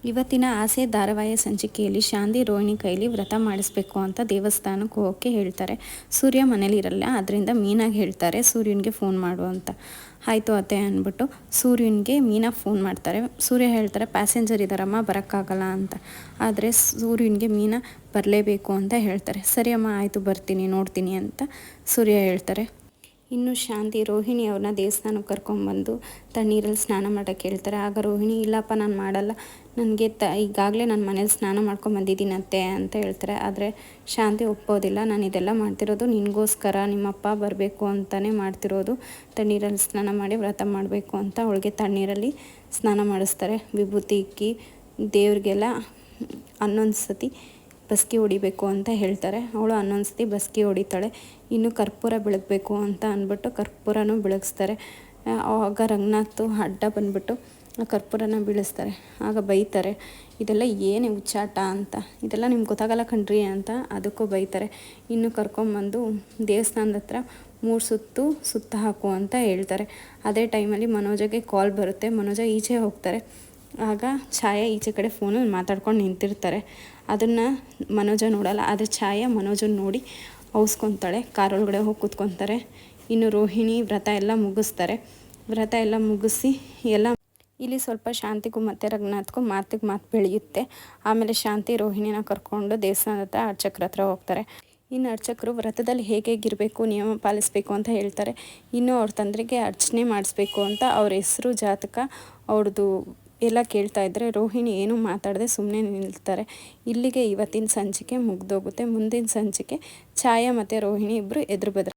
ಇವತ್ತಿನ ಆಸೆ ಧಾರಾವಾಹಿಯ ಸಂಚಿಕೆಯಲ್ಲಿ ಶಾಂತಿ ರೋಹಿಣಿ ಕೈಲಿ ವ್ರತ ಮಾಡಿಸ್ಬೇಕು ಅಂತ ದೇವಸ್ಥಾನಕ್ಕೆ ಹೋಗೋಕ್ಕೆ ಹೇಳ್ತಾರೆ. ಸೂರ್ಯ ಮನೇಲಿ ಇರಲ್ಲ, ಅದರಿಂದ ಮೀನಾಗೆ ಹೇಳ್ತಾರೆ ಸೂರ್ಯನಿಗೆ ಫೋನ್ ಮಾಡು ಅಂತ. ಆಯಿತು ಅತ್ತೆ ಅಂದ್ಬಿಟ್ಟು ಸೂರ್ಯನಿಗೆ ಮೀನಾ ಫೋನ್ ಮಾಡ್ತಾರೆ. ಸೂರ್ಯ ಹೇಳ್ತಾರೆ ಪ್ಯಾಸೆಂಜರ್ ಇದ್ದಾರಮ್ಮ ಬರೋಕ್ಕಾಗಲ್ಲ ಅಂತ. ಆದರೆ ಸೂರ್ಯನಿಗೆ ಮೀನಾ ಬರಲೇಬೇಕು ಅಂತ ಹೇಳ್ತಾರೆ. ಸರಿ ಅಮ್ಮ ಆಯಿತು ಬರ್ತೀನಿ ನೋಡ್ತೀನಿ ಅಂತ ಸೂರ್ಯ ಹೇಳ್ತಾರೆ. ಇನ್ನು ಶಾಂತಿ ರೋಹಿಣಿ ಅವ್ರನ್ನ ದೇವಸ್ಥಾನಕ್ಕೆ ಕರ್ಕೊಂಡ್ಬಂದು ತಣ್ಣೀರಲ್ಲಿ ಸ್ನಾನ ಮಾಡೋಕ್ಕೆ ಹೇಳ್ತಾರೆ. ಆಗ ರೋಹಿಣಿ ಇಲ್ಲಪ್ಪ ನಾನು ಮಾಡಲ್ಲ, ನನಗೆ ಈಗಾಗಲೇ ನಾನು ಮನೇಲಿ ಸ್ನಾನ ಮಾಡ್ಕೊಂಬಂದಿದ್ದೀನಿ ಅತ್ತೆ ಅಂತ ಹೇಳ್ತಾರೆ. ಆದರೆ ಶಾಂತಿ ಒಪ್ಪೋದಿಲ್ಲ. ನಾನು ಇದೆಲ್ಲ ಮಾಡ್ತಿರೋದು ನಿನಗೋಸ್ಕರ, ನಿಮ್ಮಪ್ಪ ಬರಬೇಕು ಅಂತಲೇ ಮಾಡ್ತಿರೋದು, ತಣ್ಣೀರಲ್ಲಿ ಸ್ನಾನ ಮಾಡಿ ವ್ರತ ಮಾಡಬೇಕು ಅಂತ ಅವಳಿಗೆ ತಣ್ಣೀರಲ್ಲಿ ಸ್ನಾನ ಮಾಡಿಸ್ತಾರೆ. ವಿಭೂತಿ ಇಕ್ಕಿ ದೇವ್ರಿಗೆಲ್ಲ 11 ಸತಿ ಬಸ್ಕಿ ಹೊಡಿಬೇಕು ಅಂತ ಹೇಳ್ತಾರೆ. ಅವಳು 11 ಸತಿ ಬಸ್ಕಿ ಹೊಡಿತಾಳೆ. ಇನ್ನು ಕರ್ಪೂರ ಬೆಳಗಬೇಕು ಅಂತ ಅಂದ್ಬಿಟ್ಟು ಕರ್ಪೂರನೂ ಬೆಳಗಿಸ್ತಾರೆ. ಆಗ ರಂಗನಾಥ್ ಅಡ್ಡ ಬಂದ್ಬಿಟ್ಟು ಕರ್ಪೂರನ ಬೀಳಿಸ್ತಾರೆ. ಆಗ ಬೈತಾರೆ, ಇದೆಲ್ಲ ಏನು ಹುಚ್ಚಾಟ ಅಂತ, ಇದೆಲ್ಲ ನಿಮ್ಗೆ ಗೊತ್ತಾಗಲ್ಲ ಕಣ್ರಿ ಅಂತ ಅದಕ್ಕೂ ಬೈತಾರೆ. ಇನ್ನು ಕರ್ಕೊಂಬಂದು ದೇವಸ್ಥಾನದ ಹತ್ರ 3 ಸುತ್ತ ಹಾಕು ಅಂತ ಹೇಳ್ತಾರೆ. ಅದೇ ಟೈಮಲ್ಲಿ ಮನೋಜಗೆ ಕಾಲ್ ಬರುತ್ತೆ. ಮನೋಜ ಈಚೆ ಹೋಗ್ತಾರೆ. ಆಗ ಛಾಯಾ ಈಚೆ ಕಡೆ ಫೋನಲ್ಲಿ ಮಾತಾಡ್ಕೊಂಡು ನಿಂತಿರ್ತಾರೆ. ಅದನ್ನು ಮನೋಜ ನೋಡಲ್ಲ. ಆದರೆ ಛಾಯಾ ಮನೋಜನ ನೋಡಿ ಔಸ್ಕೊತಾಳೆ. ಕಾರೊಳಗಡೆ ಹೋಗಿ ಕೂತ್ಕೊತಾರೆ. ಇನ್ನು ರೋಹಿಣಿ ವ್ರತ ಎಲ್ಲ ಮುಗಿಸ್ತಾರೆ. ವ್ರತ ಎಲ್ಲ ಮುಗಿಸಿ ಎಲ್ಲ ಇಲ್ಲಿ ಸ್ವಲ್ಪ ಶಾಂತಿಗೂ ಮತ್ತು ರಂಗನಾಥ್ಗೂ ಮಾತಿಗೆ ಮಾತು ಬೆಳೆಯುತ್ತೆ. ಆಮೇಲೆ ಶಾಂತಿ ರೋಹಿಣಿನ ಕರ್ಕೊಂಡು ದೇವಸ್ಥಾನದ ಹತ್ರ ಅರ್ಚಕ್ರ ಹತ್ರ ಹೋಗ್ತಾರೆ. ಇನ್ನು ಅರ್ಚಕರು ವ್ರತದಲ್ಲಿ ಹೇಗಿರಬೇಕು, ನಿಯಮ ಪಾಲಿಸಬೇಕು ಅಂತ ಹೇಳ್ತಾರೆ. ಇನ್ನು ಅವ್ರ ತಂದೆಗೆ ಅರ್ಚನೆ ಮಾಡಿಸ್ಬೇಕು ಅಂತ ಅವ್ರ ಹೆಸರು, ಜಾತಕ, ಅವ್ರದ್ದು ಎಲ್ಲ ಕೇಳ್ತಾ ಇದ್ದರೆ ರೋಹಿಣಿ ಏನೂ ಮಾತಾಡದೆ ಸುಮ್ಮನೆ ನಿಲ್ತಾರೆ. ಇಲ್ಲಿಗೆ ಇವತ್ತಿನ ಸಂಚಿಕೆ ಮುಗ್ದೋಗುತ್ತೆ. ಮುಂದಿನ ಸಂಚಿಕೆ ಛಾಯಾ ಮತ್ತು ರೋಹಿಣಿ ಇಬ್ಬರು ಎದುರು ಬದ್ರು.